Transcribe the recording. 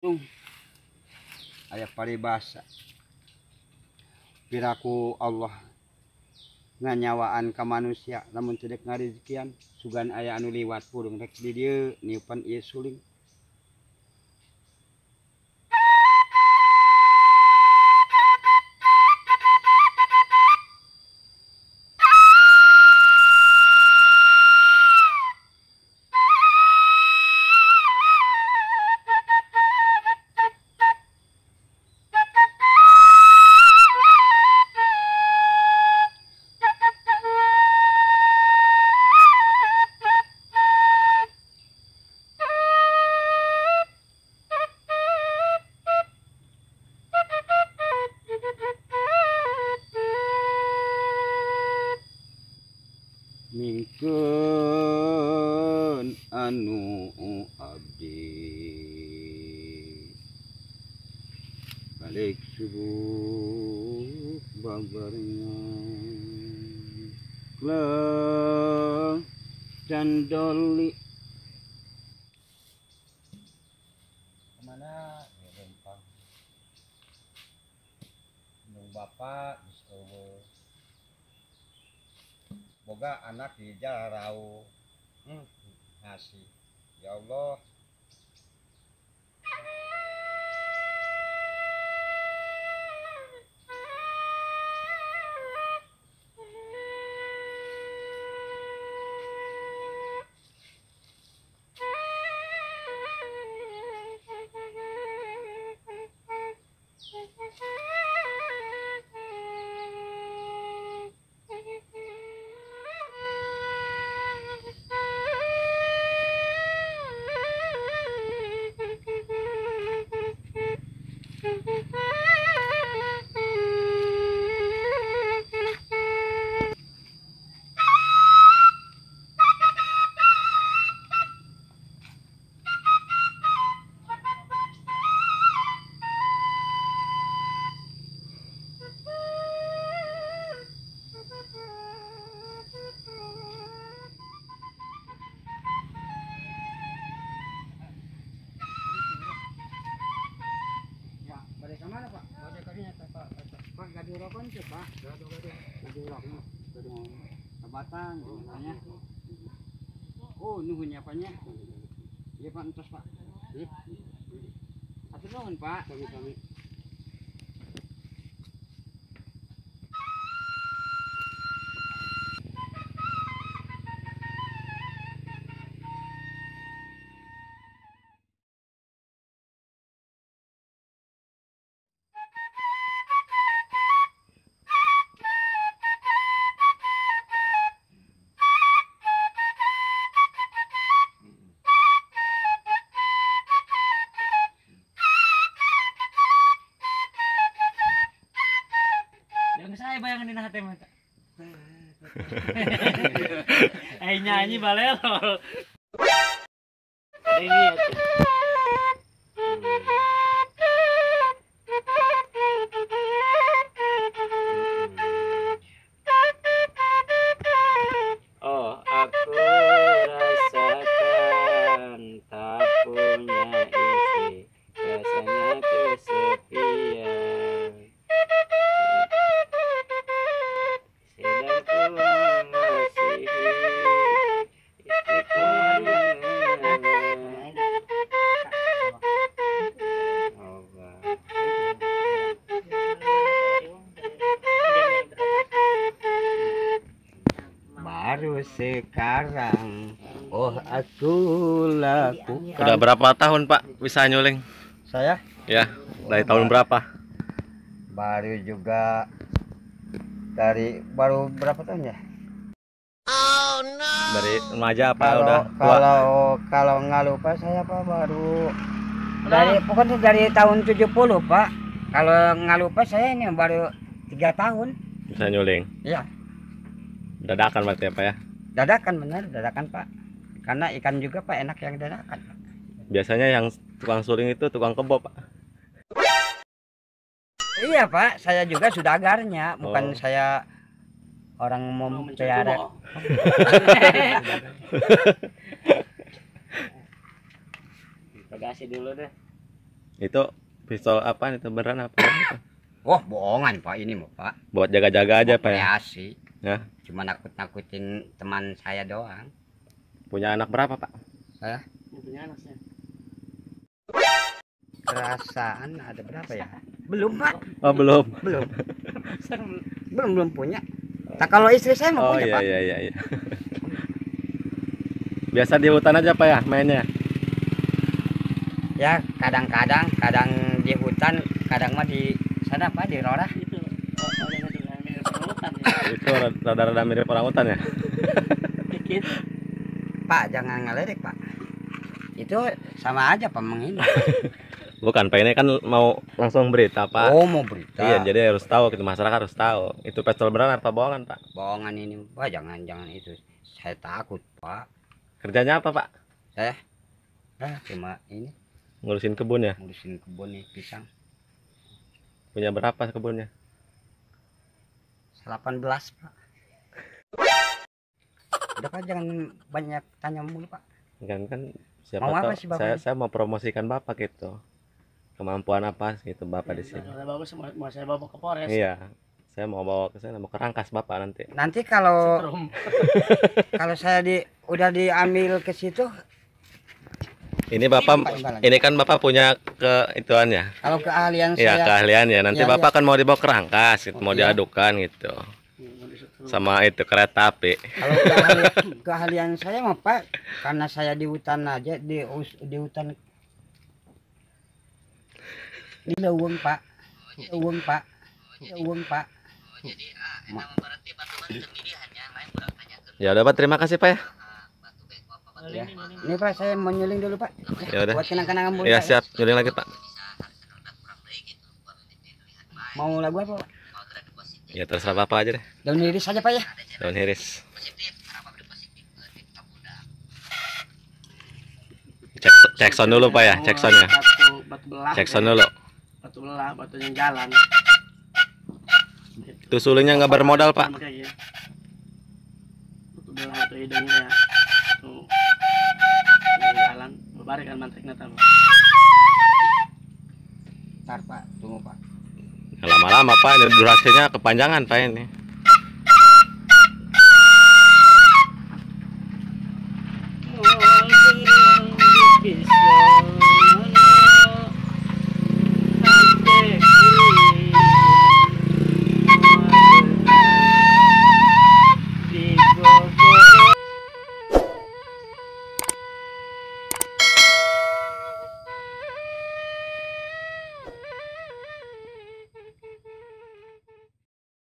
Tung aya paribasa piraku Allah nganyawaan ka manusia lamun teu dek ngarizekian sugan aya anu liwat purung rek di dieu niupan ieu suling. Mingkeun anu abdi balik subuh babarengan kleng candoli kemana ya lempang nung bapak geus eueuh boga anak di jalarau ngasih ya Allah. Mana Pak? Ada kalinya Pak. Pak gadu rokon tuh Pak. Gadu rokon. Gadu batang namanya. Oh, nuhunnya apanya? Iya Pak, entos Pak. Atur nuhun Pak. Kami. Yang saya bayangin di hati mata. Nyanyi balelol. Ada ini ya. Oh, aku rasakan tak punya istri, rasanya kesepian. Sedang ku mengasihi istriku Baru sekarang aku lakukan. Udah berapa tahun Pak bisa nyuling? Saya Ya, dari tahun berapa? baru juga baru berapa tahun ya? Dari remaja apa Kalau udah tua? kalau nggak lupa saya Pak baru pokoknya dari tahun 70 Pak. Kalau nggak lupa saya ini baru 3 tahun. Bisa nyuling. Iya, Dadakan berarti apa ya? dadakan benar, dadakan Pak. Karena ikan juga Pak enak yang dadakan. Biasanya yang tukang suling itu tukang kebo Pak. Iya Pak, saya juga sudagarnya, bukan Oh. saya orang mau pelihara. Bagasi dulu deh. Itu pistol apa itu beneran apa? Oh, bohongan Pak ini mah Pak. Buat jaga-jaga aja Pak ya. Kreasi. Ya. Cuma nakut-nakutin teman saya doang. Punya anak berapa Pak? Saya Punya anak saya. perasaan ada berapa ya? Belum Pak, Oh belum. belum. Belum punya. Nah, kalau istri saya mau Oh punya iya Pak. iya. Biasa di hutan aja Pak ya mainnya. Ya kadang-kadang, kadang di hutan, kadang mah di sana Pak, di Rora. Itu orang itu yang mirip hutan ya. Itu rada-rada mirip orang hutan ya. Dikit. Pak jangan ngeledek Pak. Itu sama aja Pak menghina. Bukan Pak ini kan mau langsung berita Pak. Oh mau berita. Iya jadi harus tahu gitu, masyarakat harus tahu. Itu pistol beneran apa bohongan Pak? Bohongan ini Pak, jangan itu. Saya takut Pak. Kerjanya apa Pak? Saya cuma ini Ngurusin kebun ya? ngurusin kebun nih pisang. Punya berapa kebunnya? 18 Pak. Udah Pak jangan banyak tanya mulu Pak. Kan siapa Mau apa tahu sih Bapak? saya mau promosikan Bapak gitu. Kemampuan apa gitu Bapak di sini. Kalau bagus mau saya bawa ke Polres. Iya. Saya mau bawa ke sana, mau ke Rangkas Bapak nanti. Nanti kalau Setrum. kalau saya udah diambil ke situ, Ini Bapak, Imbalan. ini kan Bapak punya keituannya. kalau keahlian Iya, saya keahliannya. Nanti Iya, Bapak kan mau dibawa ke Rangkas, gitu, mau Iya. diadukan gitu. Sama itu kereta api. kalau keahlian saya mah Pak, karena saya di hutan aja di hutan di leuweung Pak. Leuweung Pak. Leuweung Pak. Ya udah Pak, terima kasih Pak ya. Ya. Ini Pak saya mau nyuling dulu Pak. Ya udah. Buat kenang-kenangan mulut. Ya Pak, siap, nyuling lagi Pak. Mau lagu apa Pak? Ya terserah Bapak aja deh. Daun iris saja Pak ya. Daun iris. Cek sound dulu Pak ya, cek soundnya. Batu belah. Cek sound dulu. Batu belah, batu yang jalan. Itu sulingnya nggak bermodal Pak. Sama kayak gini. Batu belah itu hidungnya. Tuh. Yang jalan, membarikan manteknya tahu. Ntar Pak, tunggu Pak. Lama-lama Pak, ini durasinya kepanjangan Pak ini.